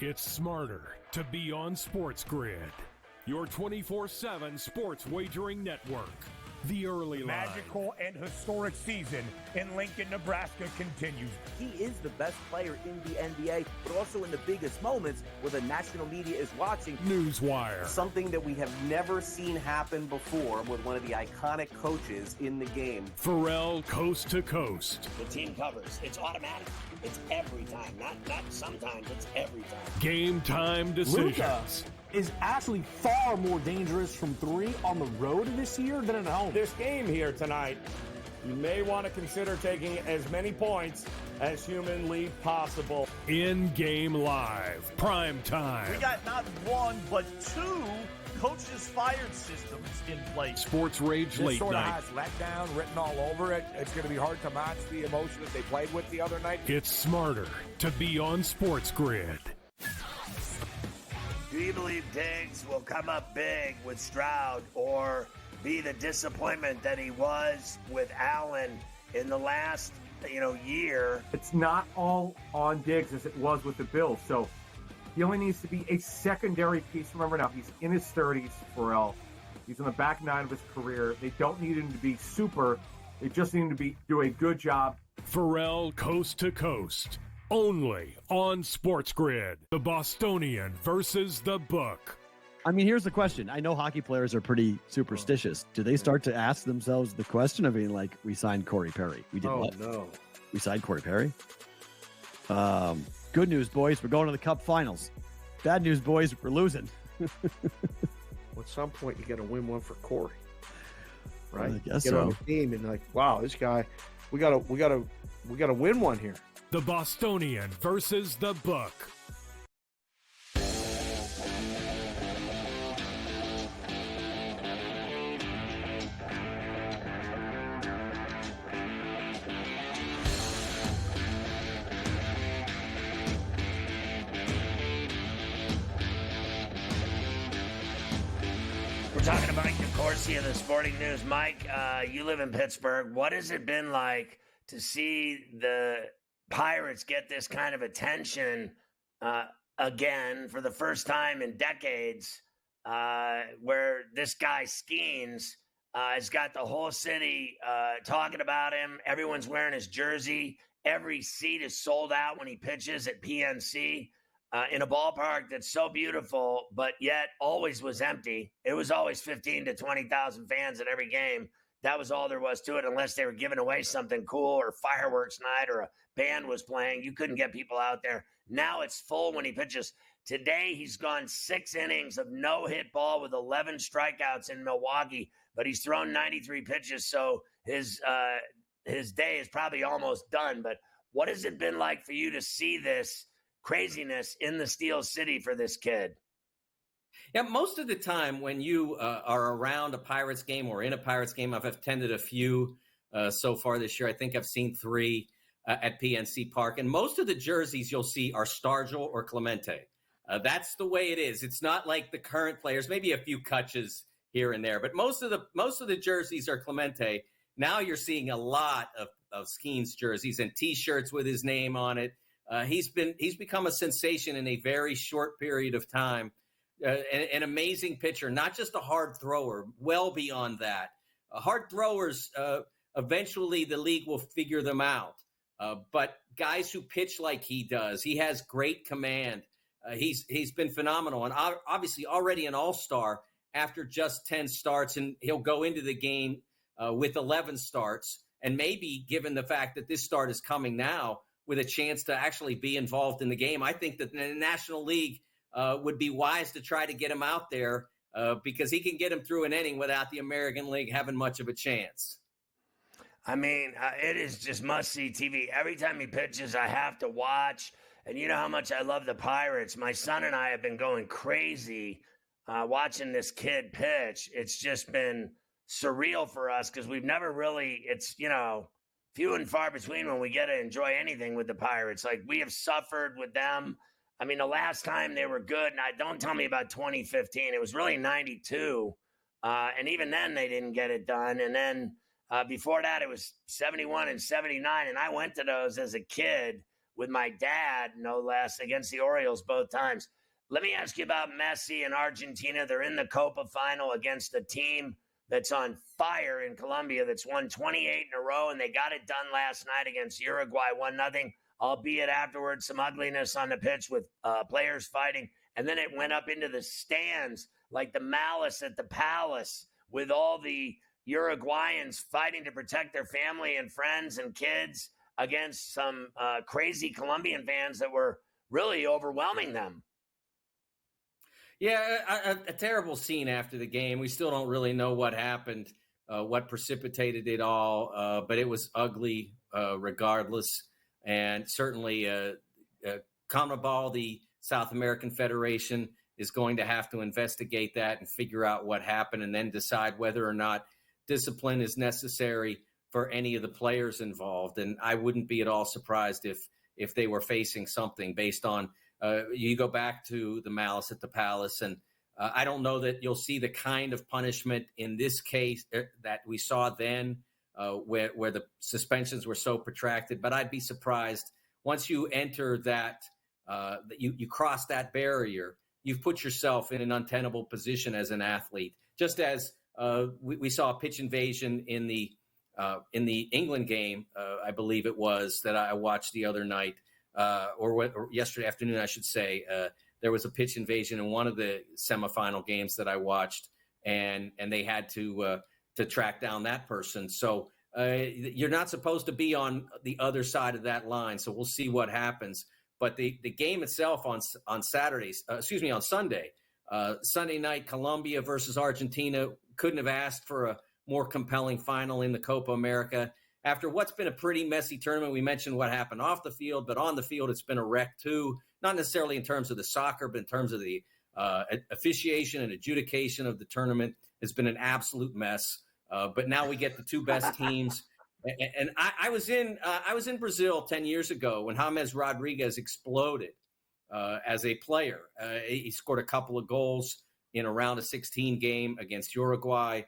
It's smarter to be on SportsGrid, your 24/7 sports wagering network. The early The line. magical and historic season in Lincoln, Nebraska continues. He is the best player in the NBA, but also in the biggest moments where the national media is watching. Newswire. Something that we have never seen happen before with one of the iconic coaches in the game. Ferrall coast to coast. The team covers. It's automatic. It's every time. Not sometimes. It's every time. Game time decisions. Luka is actually far more dangerous from three on the road this year than at home. This game here tonight, you may want to consider taking as many points as humanly possible. In-game live. Prime time. We got not one, but two coaches fired systems in place. Sports Rage This late sort of night. has letdown written all over it. It's going to be hard to match the emotion that they played with the other night. It's smarter to be on SportsGrid. Do you believe Diggs will come up big with Stroud or be the disappointment that he was with Allen in the last, year? It's not all on Diggs as it was with the Bills. So he only needs to be a secondary piece. Remember now, he's in his 30s, Ferrall. He's on the back nine of his career. They don't need him to be super. They just need him to do a good job. Ferrall coast to coast. Only on SportsGrid. The Bostonian versus the book. I mean, here's the question. I know hockey players are pretty superstitious. Do they start to ask themselves the question of being like, we signed Corey Perry? We did what? No. We signed Corey Perry? Good news, boys. We're going to the Cup Finals. Bad news, boys. We're losing. At some point, you got to win one for Corey, right? I guess Get on so. the team and wow, this guy, we gotta win one here. The Bostonian versus the book. We're talking to Mike DeCourcy of the Sporting News. Mike, you live in Pittsburgh. What has it been like to see the Pirates get this kind of attention again for the first time in decades, where this guy Skenes has got the whole city talking about him? Everyone's wearing his jersey. Every seat is sold out when he pitches at PNC. In a ballpark that's so beautiful, but yet always was empty. It was always 15 to 20,000 fans at every game. That was all there was to it, unless they were giving away something cool or fireworks night or a band was playing. You couldn't get people out there. Now it's full when he pitches. Today, he's gone 6 innings of no-hit ball with 11 strikeouts in Milwaukee, but he's thrown 93 pitches, so his day is probably almost done. But what has it been like for you to see this craziness in the Steel City for this kid? Yeah, most of the time when you are around a Pirates game or in a Pirates game, I've attended a few so far this year. I think I've seen 3 at PNC Park. And most of the jerseys you'll see are Stargell or Clemente. That's the way it is. It's not like the current players, maybe a few Kutches here and there, but most of the jerseys are Clemente. Now you're seeing a lot of Skenes jerseys and T-shirts with his name on it. He's become a sensation in a very short period of time. An amazing pitcher, not just a hard thrower, well beyond that. Hard throwers, eventually the league will figure them out. But guys who pitch like he does, he has great command. He's been phenomenal, and obviously already an all-star after just 10 starts, and he'll go into the game with 11 starts, and maybe, given the fact that this start is coming now, with a chance to actually be involved in the game. I think that the National League would be wise to try to get him out there because he can get him through an inning without the American League having much of a chance. I mean, it is just must-see TV. Every time he pitches, I have to watch. And you know how much I love the Pirates. My son and I have been going crazy watching this kid pitch. It's just been surreal for us because we've never really, it's, few and far between when we get to enjoy anything with the Pirates. Like, we have suffered with them. I mean, the last time they were good, and don't tell me about 2015. It was really 92. And even then, they didn't get it done. And then before that, it was 71 and 79. And I went to those as a kid with my dad, no less, against the Orioles both times. Let me ask you about Messi and Argentina. They're in the Copa final against a team that's on fire in Colombia that's won 28 in a row, and they got it done last night against Uruguay, 1-0, albeit afterwards some ugliness on the pitch with players fighting. And then it went up into the stands like the malice at the palace with all the Uruguayans fighting to protect their family and friends and kids against some crazy Colombian fans that were really overwhelming them. Yeah, a terrible scene after the game. We still don't really know what happened, what precipitated it all, but it was ugly regardless. And certainly CONMEBOL, the South American Federation, is going to have to investigate that and figure out what happened and then decide whether or not discipline is necessary for any of the players involved. And I wouldn't be at all surprised if they were facing something based on you go back to the malice at the palace. And I don't know that you'll see the kind of punishment in this case that we saw then where the suspensions were so protracted. But I'd be surprised once you enter that, you cross that barrier, you've put yourself in an untenable position as an athlete. Just as we saw a pitch invasion in the England game, I believe it was, that I watched the other night, or yesterday afternoon, I should say. There was a pitch invasion in one of the semifinal games that I watched, and they had to track down that person. So you're not supposed to be on the other side of that line. So we'll see what happens. But the game itself on Sunday, Sunday night, Colombia versus Argentina, couldn't have asked for a more compelling final in the Copa America. After what's been a pretty messy tournament, we mentioned what happened off the field, but on the field, it's been a wreck too. Not necessarily in terms of the soccer, but in terms of the officiation and adjudication of the tournament. Has been an absolute mess. But now we get the two best teams. And I was in Brazil 10 years ago when James Rodriguez exploded as a player. He scored a couple of goals in a round of 16 game against Uruguay.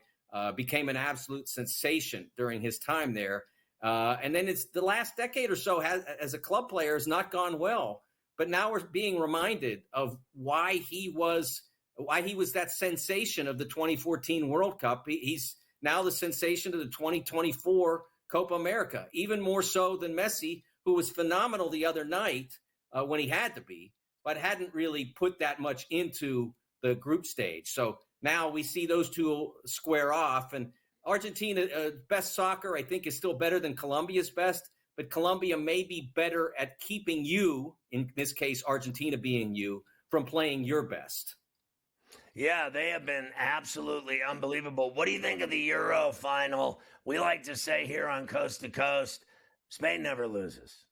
Became an absolute sensation during his time there. And then it's the last decade or so as a club player has not gone well. But now we're being reminded of why he was that sensation of the 2014 World Cup. He's now the sensation of the 2024 Copa America, even more so than Messi, who was phenomenal the other night when he had to be, but hadn't really put that much into the group stage. So now we see those two square off, and Argentina, best soccer, I think, is still better than Colombia's best, but Colombia may be better at keeping you, in this case, Argentina being you, from playing your best. Yeah, they have been absolutely unbelievable. What do you think of the Euro final? We like to say here on Coast to Coast, Spain never loses.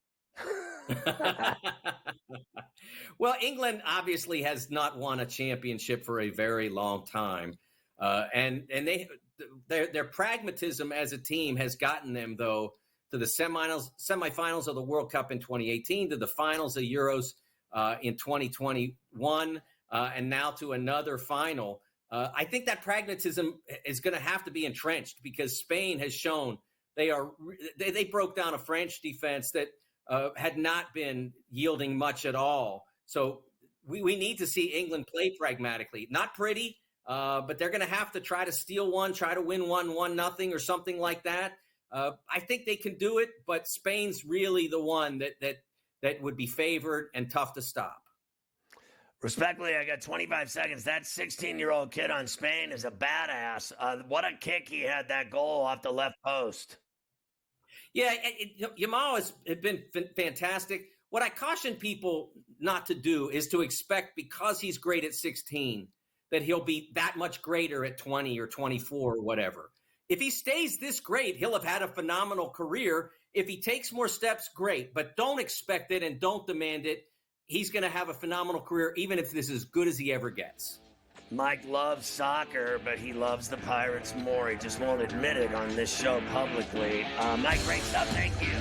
Well, England obviously has not won a championship for a very long time. And their pragmatism as a team has gotten them, though, to the semifinals of the World Cup in 2018, to the finals of Euros in 2021, and now to another final. I think that pragmatism is going to have to be entrenched because Spain has shown they broke down a French defense that had not been yielding much at all. So we need to see England play pragmatically. Not pretty, but they're going to have to try to steal one, try to win 1-0 or something like that. I think they can do it, but Spain's really the one that would be favored and tough to stop. Respectfully, I got 25 seconds. That 16-year-old kid on Spain is a badass. What a kick he had, that goal off the left post. Yeah, Yamal has been fantastic. What I caution people not to do is to expect, because he's great at 16, that he'll be that much greater at 20 or 24 or whatever. If he stays this great, he'll have had a phenomenal career. If he takes more steps, great. But don't expect it and don't demand it. He's going to have a phenomenal career, even if this is as good as he ever gets. Mike loves soccer, but he loves the Pirates more. He just won't admit it on this show publicly. Mike, great stuff. Thank you.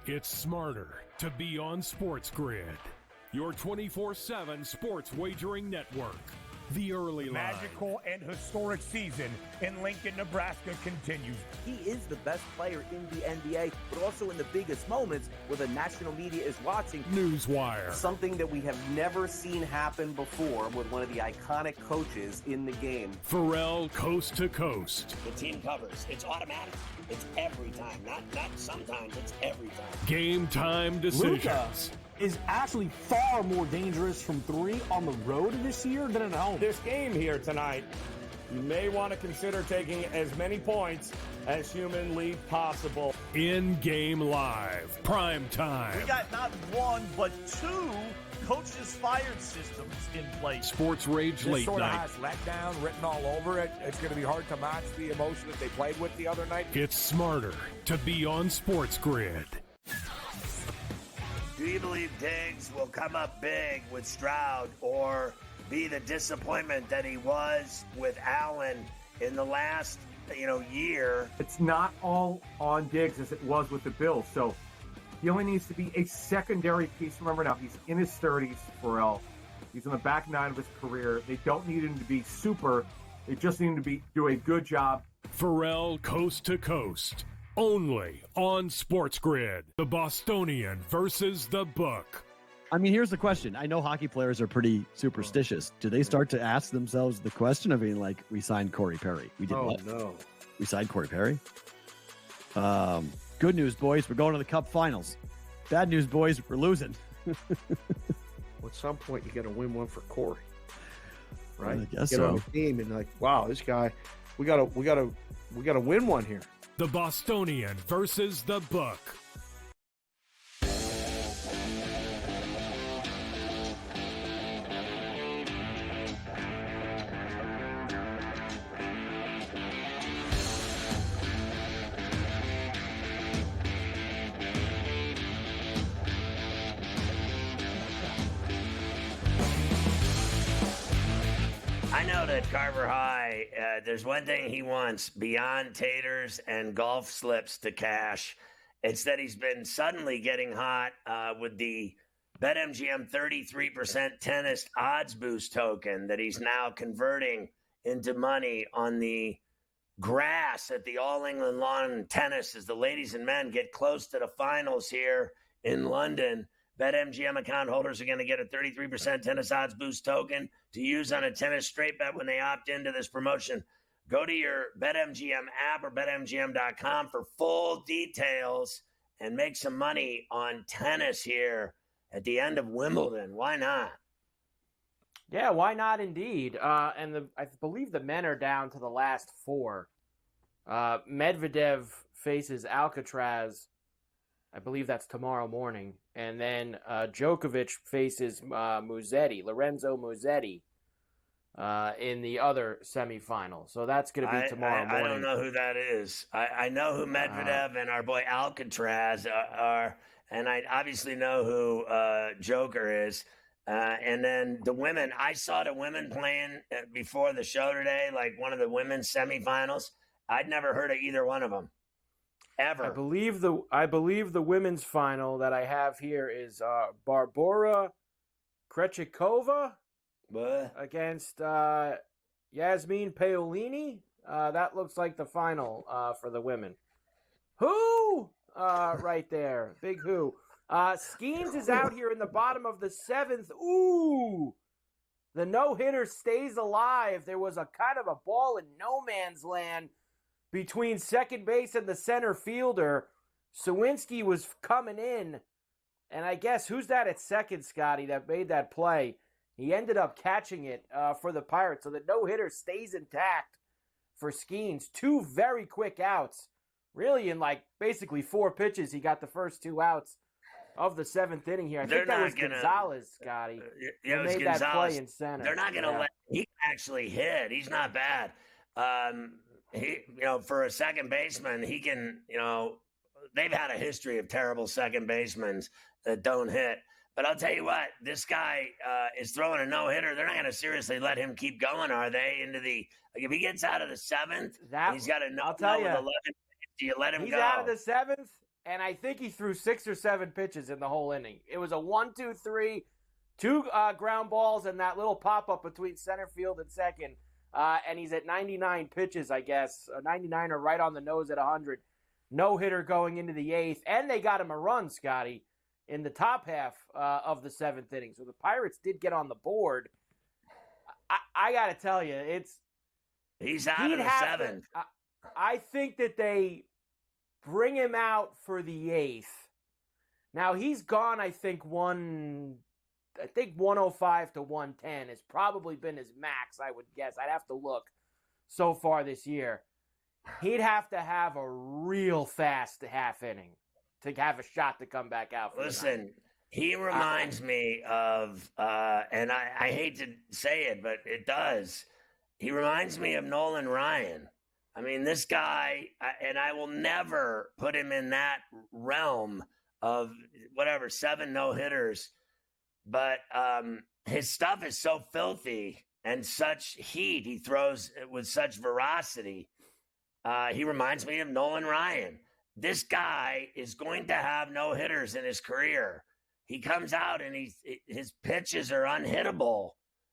It's smarter to be on SportsGrid, your 24/7 sports wagering network. The early line. Magical and historic season in Lincoln, Nebraska continues. He is the best player in the NBA, but also in the biggest moments where the national media is watching. Newswire. Something that we have never seen happen before with one of the iconic coaches in the game. Ferrall coast to coast. The team covers. It's automatic. It's every time. Not sometimes. It's every time. Game time decisions. Luka is actually far more dangerous from three on the road this year than at home. This game here tonight, you may want to consider taking as many points as humanly possible. In-game live. Prime time. We got not one, but two coaches fired systems in place. Sports Rage This Late sort of Night. has letdown written all over it. It's going to be hard to match the emotion that they played with the other night. It's smarter to be on SportsGrid. Do you believe Diggs will come up big with Stroud or be the disappointment that he was with Allen in the last, year? It's not all on Diggs as it was with the Bills. So he only needs to be a secondary piece. Remember now, he's in his 30s, Ferrall. He's on the back nine of his career. They don't need him to be super. They just need him to do a good job. Ferrall coast to coast. Only on SportsGrid. The Bostonian versus the Book. I mean, here's the question. I know hockey players are pretty superstitious. Do they start to ask themselves the question of being like, we signed Corey Perry? We did what? No. We signed Corey Perry? Good news, boys. We're going to the Cup Finals. Bad news, boys. We're losing. At some point, you got to win one for Corey, right? I guess Get so. on the team and like, wow, this guy, we gotta win one here. The Bostonian versus the Book. I know that Carver High, there's one thing he wants beyond taters and golf slips to cash. It's that he's been suddenly getting hot with the BetMGM 33% tennis odds boost token that he's now converting into money on the grass at the All England Lawn Tennis as the ladies and men get close to the finals here in London. BetMGM account holders are going to get a 33% tennis odds boost token to use on a tennis straight bet when they opt into this promotion. Go to your BetMGM app or BetMGM.com for full details and make some money on tennis here at the end of Wimbledon. Why not? Yeah, why not indeed? I believe the men are down to the last four. Medvedev faces Alcatraz. I believe that's tomorrow morning. And then Djokovic faces Lorenzo Musetti, in the other semifinal. So that's going to be tomorrow morning. I don't know who that is. I know who Medvedev and our boy Alcatraz are, and I obviously know who Joker is. And then the women, I saw the women playing before the show today, like one of the women's semifinals. I'd never heard of either one of them. Ever. I believe the women's final that I have here is Barbora Krejcikova against Yasmin Paolini. That looks like the final for the women. Who? Right there. Big who. Skenes is out here in the bottom of the seventh. Ooh. The no-hitter stays alive. There was a kind of a ball in no man's land between second base and the center fielder. Sawinski was coming in, and I guess who's that at second, Scotty, that made that play? He ended up catching it for the Pirates, so the no-hitter stays intact for Skenes. Two very quick outs. Really, in basically 4 pitches, he got the first 2 outs of the 7th inning here. I think that was Gonzalez, Scotty. Yeah, who made that play in center. They're not going to let – he can actually hit. He's not bad. For a second baseman, he can, they've had a history of terrible second basemen that don't hit. But I'll tell you what, this guy is throwing a no-hitter. They're not going to seriously let him keep going, are they? If he gets out of the 7th, he's got a no-hitter with 11. Do you let him go? He's out of the 7th. and I think he threw 6 or 7 pitches in the whole inning. It was a 1-2-3, 2 ground balls, and that little pop-up between center field and second. And he's at 99 pitches, I guess. 99 or right on the nose at 100. No-hitter going into the 8th. And they got him a run, Scotty, in the top half of the 7th inning. So the Pirates did get on the board. I got to tell you, he's out of the 7th. I think that they bring him out for the 8th. Now, he's gone, I think 105 to 110 has probably been his max, I would guess. I'd have to look so far this year. He'd have to have a real fast half inning to have a shot to come back out. Listen, he reminds me of, and I hate to say it, but it does. He reminds me of Nolan Ryan. I mean, this guy, and I will never put him in that realm of 7 no-hitters. But his stuff is so filthy and such heat. He throws with such veracity. He reminds me of Nolan Ryan. This guy is going to have no hitters in his career. He comes out and his pitches are unhittable,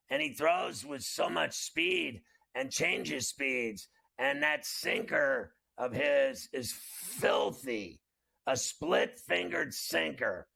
and he throws with so much speed and changes speeds. And that sinker of his is filthy, a split-fingered sinker.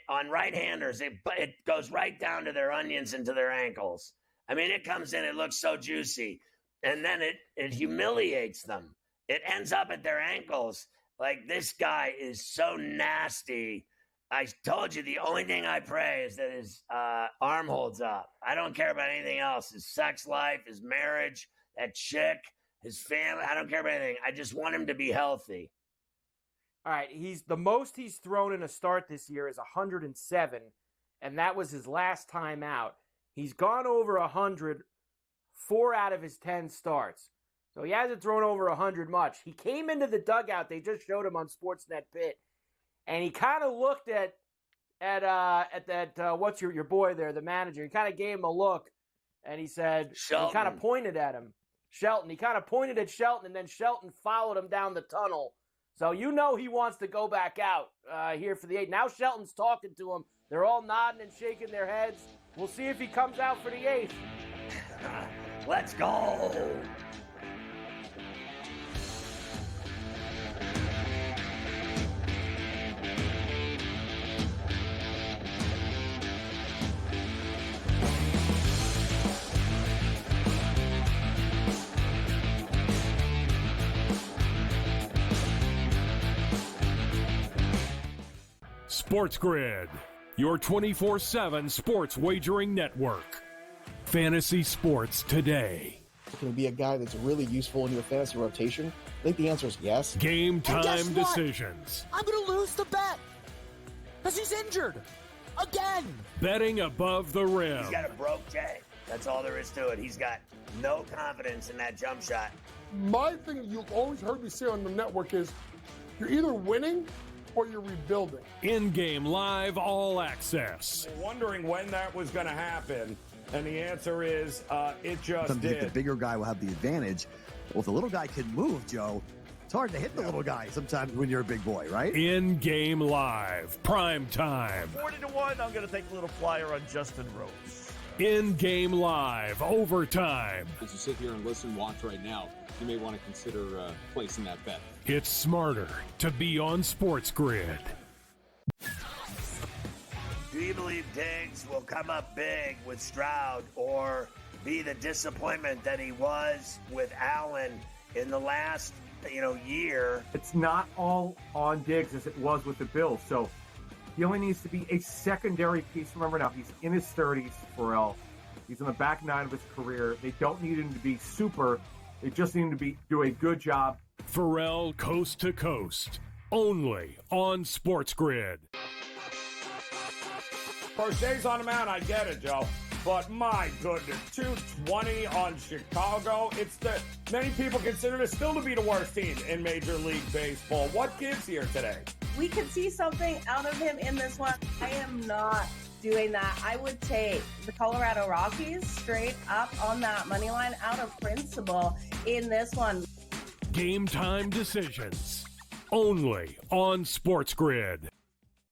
On right-handers, it goes right down to their onions and to their ankles. I mean, it comes in, it looks so juicy, and then it humiliates them. It ends up at their ankles. Like, this guy is so nasty. I told you the only thing I pray is that his arm holds up. I don't care about anything else. His sex life, his marriage, that chick, his family. I don't care about anything. I just want him to be healthy. All right, the most he's thrown in a start this year is 107, and that was his last time out. He's gone over 100 4 out of his 10 starts. So he hasn't thrown over 100 much. He came into the dugout. They just showed him on Sportsnet Pit, and he kind of looked at that what's your boy there, the manager. He kind of gave him a look, and he said, Shelton. He kind of pointed at him. Shelton. He kind of pointed at Shelton, and then Shelton followed him down the tunnel. So you know he wants to go back out here for the 8th. Now Shelton's talking to him. They're all nodding and shaking their heads. We'll see if he comes out for the 8th. Let's go. SportsGrid, your 24/7 sports wagering network. Fantasy sports today. Can he be a guy that's really useful in your fantasy rotation? I think the answer is yes. Game time decisions. I'm going to lose the bet because he's injured again. Betting above the rim. He's got a broke J. That's all there is to it. He's got no confidence in that jump shot. My thing you've always heard me say on the network is you're either winning or you're rebuilding. In-game live all access. Wondering when that was going to happen, and the answer is it just Sometimes did. the bigger guy will have the advantage. Well, if the little guy can move, Joe, it's hard to hit the little guy sometimes when you're a big boy, right? In-game live, prime time. 40-1, I'm going to take a little flyer on Justin Rose. In-game live, overtime. As you sit here and listen, watch right now, you may want to consider placing that bet. It's smarter to be on SportsGrid. Do you believe Diggs will come up big with Stroud or be the disappointment that he was with Allen in the last, year? It's not all on Diggs as it was with the Bills. So he only needs to be a secondary piece. Remember now, he's in his 30s, Ferrall. He's in the back 9 of his career. They don't need him to be super. They just need him to do a good job. Ferrall coast to coast, only on SportsGrid. Crochet's on the mound, I get it, Joe. But my goodness, 220 on Chicago. Many people consider this still to be the worst team in Major League Baseball. What gives here today? We could see something out of him in this one. I am not doing that. I would take the Colorado Rockies straight up on that money line out of principle in this one. Game time decisions, only on SportsGrid.